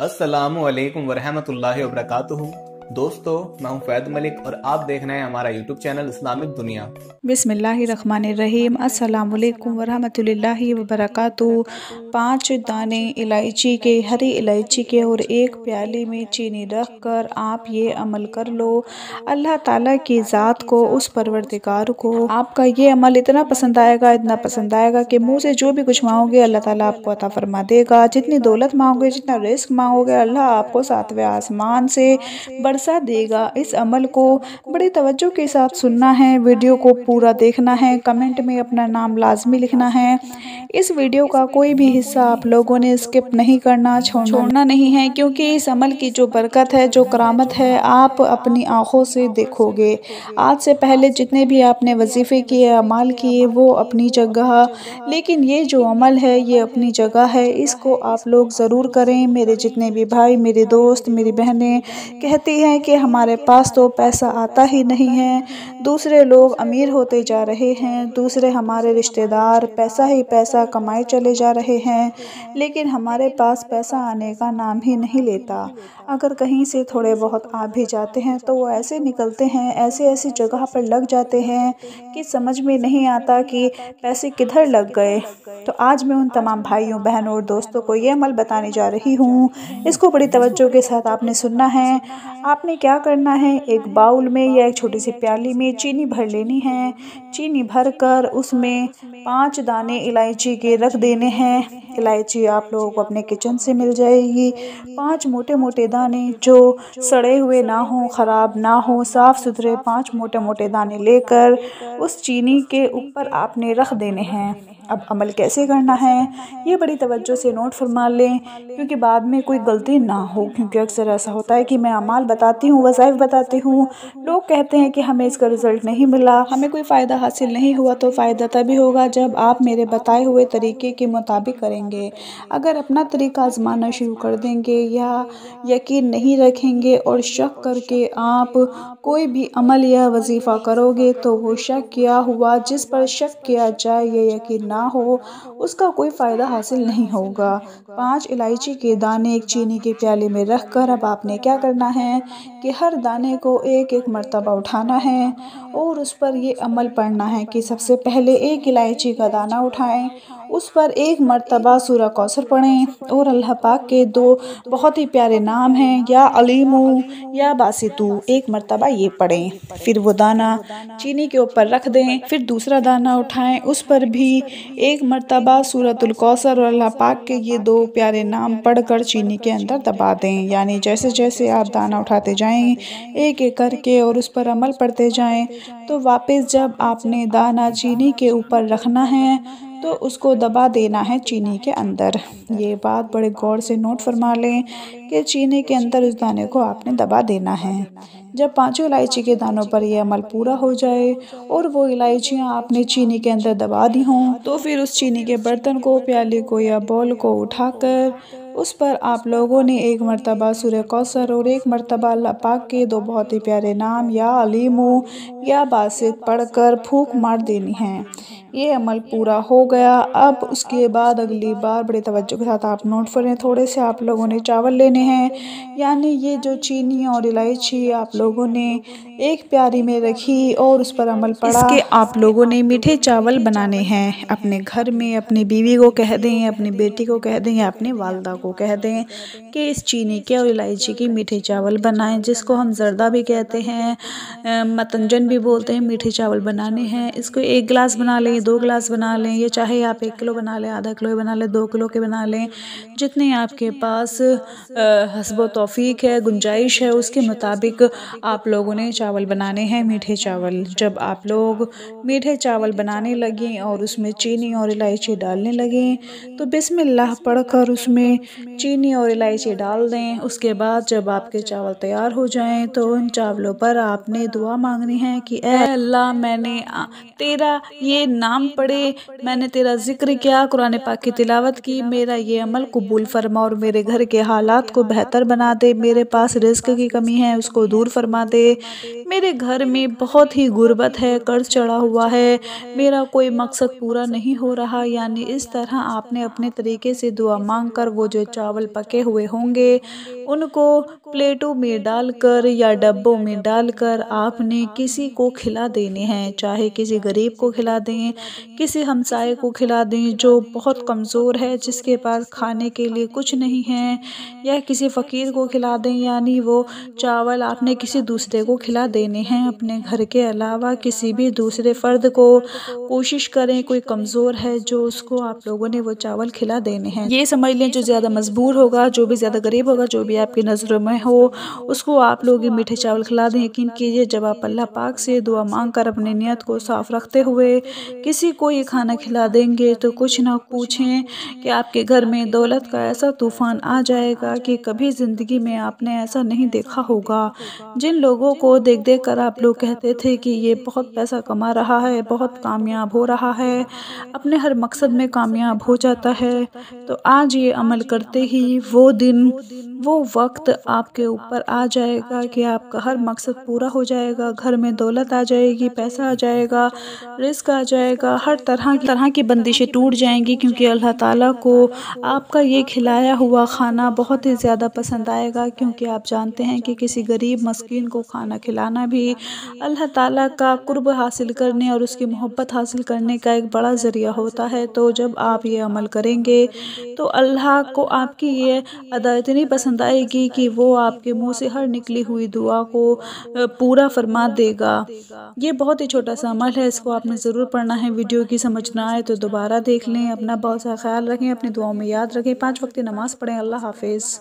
अस्सलामु अलैकुम वरहमतुल्लाहि वबरकातुहू। दोस्तों, मैं हूं फैद मलिक और आप देख रहे हैं हमारा यूट्यूब चैनल इस्लामिक दुनिया। बिस्मिल्लाहिर्रहमानिर्रहीम। अस्सलाम वालेकुम वरहमतुल्लाहि वबरकातुहू। 5 दाने इलायची के, हरी इलायची के और 1 प्याली में चीनी रख कर आप ये अमल कर लो। अल्लाह ताला की ज़ात को, उस परवरदिगार को आपका ये अमल इतना पसंद आएगा, इतना पसंद आएगा कि मुँह से जो भी कुछ मांगोगे अल्लाह ताला आपको अता फरमा देगा। जितनी दौलत मांगोगे, जितना रिस्क मांगोगे, अल्लाह आपको 7वें आसमान से बरसा देगा। इस अमल को बड़ी तवज्जो के साथ सुनना है, वीडियो को पूरा देखना है, कमेंट में अपना नाम लाजमी लिखना है। इस वीडियो का कोई भी हिस्सा आप लोगों ने स्किप नहीं करना, छोड़ना नहीं है, क्योंकि इस अमल की जो बरकत है, जो करामत है, आप अपनी आँखों से देखोगे। आज से पहले जितने भी आपने वजीफ़े किए, अमाल किए, वो अपनी जगह, लेकिन ये जो अमल है ये अपनी जगह है। इसको आप लोग ज़रूर करें। मेरे जितने भी भाई, मेरे दोस्त, मेरी बहनें कहती हैं कि हमारे पास तो पैसा आता ही नहीं है, दूसरे लोग अमीर होते जा रहे हैं, दूसरे हमारे रिश्तेदार पैसा ही पैसा कमाए चले जा रहे हैं, लेकिन हमारे पास पैसा आने का नाम ही नहीं लेता। अगर कहीं से थोड़े बहुत आ भी जाते हैं तो वो ऐसे निकलते हैं, ऐसी ऐसी जगह पर लग जाते हैं कि समझ में नहीं आता कि पैसे किधर लग गए। तो आज मैं उन तमाम भाइयों, बहनों और दोस्तों को ये अमल बताने जा रही हूँ। इसको बड़ी तवज्जो के साथ आपने सुनना है। आपने क्या करना है, एक बाउल में या एक छोटी सी प्याली में चीनी भर लेनी है। चीनी भरकर उसमें 5 दाने इलायची के रख देने हैं। इलायची आप लोगों को अपने किचन से मिल जाएगी। 5 मोटे मोटे दाने जो सड़े हुए ना हो, ख़राब ना हो, साफ़ सुथरे 5 मोटे मोटे दाने लेकर उस चीनी के ऊपर आपने रख देने हैं। अब अमल कैसे करना है ये बड़ी तवज्जो से नोट फरमा लें, क्योंकि बाद में कोई गलती ना हो। क्योंकि अक्सर ऐसा होता है कि मैं अमाल बताती हूँ, वज़ाइफ बताती हूँ, लोग कहते हैं कि हमें इसका रिज़ल्ट नहीं मिला, हमें कोई फ़ायदा हासिल नहीं हुआ। तो फ़ायदा तभी होगा जब आप मेरे बताए हुए तरीके के मुताबिक करेंगे। अगर अपना तरीका आज़माना शुरू कर देंगे या यकीन नहीं रखेंगे और शक करके आप कोई भी अमल या वजीफ़ा करोगे तो वो शक किया हुआ, जिस पर शक किया जाए या यकीन ना हो, उसका कोई फ़ायदा हासिल नहीं होगा। 5 इलायची के दाने एक चीनी के प्याले में रख कर अब आपने क्या करना है कि हर दाने को एक एक मर्तबा उठाना है और उस पर ये अमल पढ़ना है कि सबसे पहले 1 इलायची का दाना उठाएं, उस पर 1 मर्तबा सूरह कौसर पढ़ें और अल्लाह पाक के 2 बहुत ही प्यारे नाम हैं, या अलीमू या बासितू, 1 मर्तबा ये पढ़ें। फिर वो दाना चीनी के ऊपर रख दें। फिर दूसरा दाना उठाएं, उस पर भी 1 मर्तबा सूरतुल कौसर और अल्लाह पाक के ये 2 प्यारे नाम पढ़कर चीनी के अंदर दबा दें। यानी जैसे जैसे आप दाना उठाते जाएं, एक एक करके, और उस पर अमल पढ़ते जाएं, तो वापस जब आपने दाना चीनी के ऊपर रखना है तो उसको दबा देना है चीनी के अंदर। ये बात बड़े गौर से नोट फरमा लें कि चीनी के अंदर उस दाने को आपने दबा देना है। जब 5 इलायची के दानों पर यह अमल पूरा हो जाए और वो इलायचियाँ आपने चीनी के अंदर दबा दी हों, तो फिर उस चीनी के बर्तन को, प्याले को या बाउल को उठाकर उस पर आप लोगों ने 1 मर्तबा सूरह कौसर और 1 मर्तबा अल्लाह पाक के 2 बहुत ही प्यारे नाम, या अलीमू या बासित, पढ़कर फूंक मार देनी है। ये अमल पूरा हो गया। अब उसके बाद अगली बार बड़े तवज्जो के साथ आप नोट करें, थोड़े से आप लोगों ने चावल लेने हैं। यानी ये जो चीनी और इलायची आप लोगों ने एक प्याली में रखी और उस पर अमल पड़ा, इसके आप लोगों ने मीठे चावल बनाने हैं। अपने घर में अपनी बीवी को कह दें, अपनी बेटी को कह दें या अपनी वालदा को कह दें कि इस चीनी के और इलायची के मीठे चावल बनाएं, जिसको हम जर्दा भी कहते हैं, मतंजन भी बोलते हैं। मीठे चावल बनाने हैं। इसको 1 गिलास बना लें, 2 गिलास बना लें, ये चाहे आप 1 किलो बना लें, आधा किलो बना लें, 2 किलो के बना लें, जितने आपके पास हस्बो तौफीक है, गुंजाइश है, उसके मुताबिक आप लोगों ने चावल बनाने हैं, मीठे चावल। जब आप लोग मीठे चावल बनाने लगें और उसमें चीनी और इलायची डालने लगें तो बिस्मिल्लाह पढ़कर उसमें चीनी और इलायची डाल दें। उसके बाद जब आपके चावल तैयार हो जाएं तो उन चावलों पर आपने दुआ मांगनी है कि ऐ अल्लाह, मैंने तेरा ये नाम पढ़े, मैंने तेरा ज़िक्र किया, कुरान पाक की तिलावत की, मेरा ये अमल कबूल फरमा और मेरे घर के हालात को बेहतर बना दे। मेरे पास रिज़्क की कमी है, उसको दूर फरमा दे। मेरे घर में बहुत ही गुर्बत है, कर्ज चढ़ा हुआ है, मेरा कोई मकसद पूरा नहीं हो रहा। यानी इस तरह आपने अपने तरीके से दुआ मांग कर वो जो चावल पके हुए होंगे उनको प्लेटों में डालकर या डब्बों में डालकर आपने किसी को खिला देने हैं। चाहे किसी गरीब को खिला दें, किसी हमसाये को खिला दें जो बहुत कमज़ोर है, जिसके पास खाने के लिए कुछ नहीं है, या किसी फ़कीर को खिला दें। यानी वो चावल आपने किसी दूसरे को खिला देने हैं, अपने घर के अलावा किसी भी दूसरे फ़र्द को। कोशिश करें, कोई कमज़ोर है जो उसको आप लोगों ने वो चावल खिला देने हैं। ये समझ लें जो ज़्यादा मजबूर होगा, जो भी ज़्यादा गरीब होगा, जो भी आपकी नज़रों में हो, उसको आप लोग ये मीठे चावल खिला दें। यकीन कीजिए जब आप अल्लाह पाक से दुआ मांग कर अपनी नियत को साफ़ रखते हुए किसी को ये खाना खिला देंगे तो कुछ ना पूछें कि आपके घर में दौलत का ऐसा तूफ़ान आ जाएगा कि कभी ज़िंदगी में आपने ऐसा नहीं देखा होगा। जिन लोगों को देख देख कर आप लोग कहते थे कि ये बहुत पैसा कमा रहा है, बहुत कामयाब हो रहा है, अपने हर मकसद में कामयाब हो जाता है, तो आज ये अमल करते ही वो दिन, वो वक्त आपके ऊपर आ जाएगा कि आपका हर मकसद पूरा हो जाएगा। घर में दौलत आ जाएगी, पैसा आ जाएगा, रिज़्क आ जाएगा, हर तरह की बंदिशें टूट जाएंगी, क्योंकि अल्लाह ताला को आपका ये खिलाया हुआ खाना बहुत ही ज़्यादा पसंद आएगा। क्योंकि आप जानते हैं कि किसी गरीब मस्कीन को खाना खिलाना भी अल्लाह ताला का कुर्ब हासिल करने और उसकी मोहब्बत हासिल करने का एक बड़ा ज़रिया होता है। तो जब आप ये अमल करेंगे तो अल्लाह को आपकी ये अदा इतनी पसंद आएगी कि वो आपके मुंह से हर निकली हुई दुआ को पूरा फरमा देगा। ये बहुत ही छोटा सा अमल है, इसको आपने ज़रूर पढ़ना है। वीडियो की समझ ना आए तो दोबारा देख लें। अपना बहुत सा ख्याल रखें, अपनी दुआओं में याद रखें, 5 वक्त की नमाज़ पढ़ें। अल्लाह हाफिज़।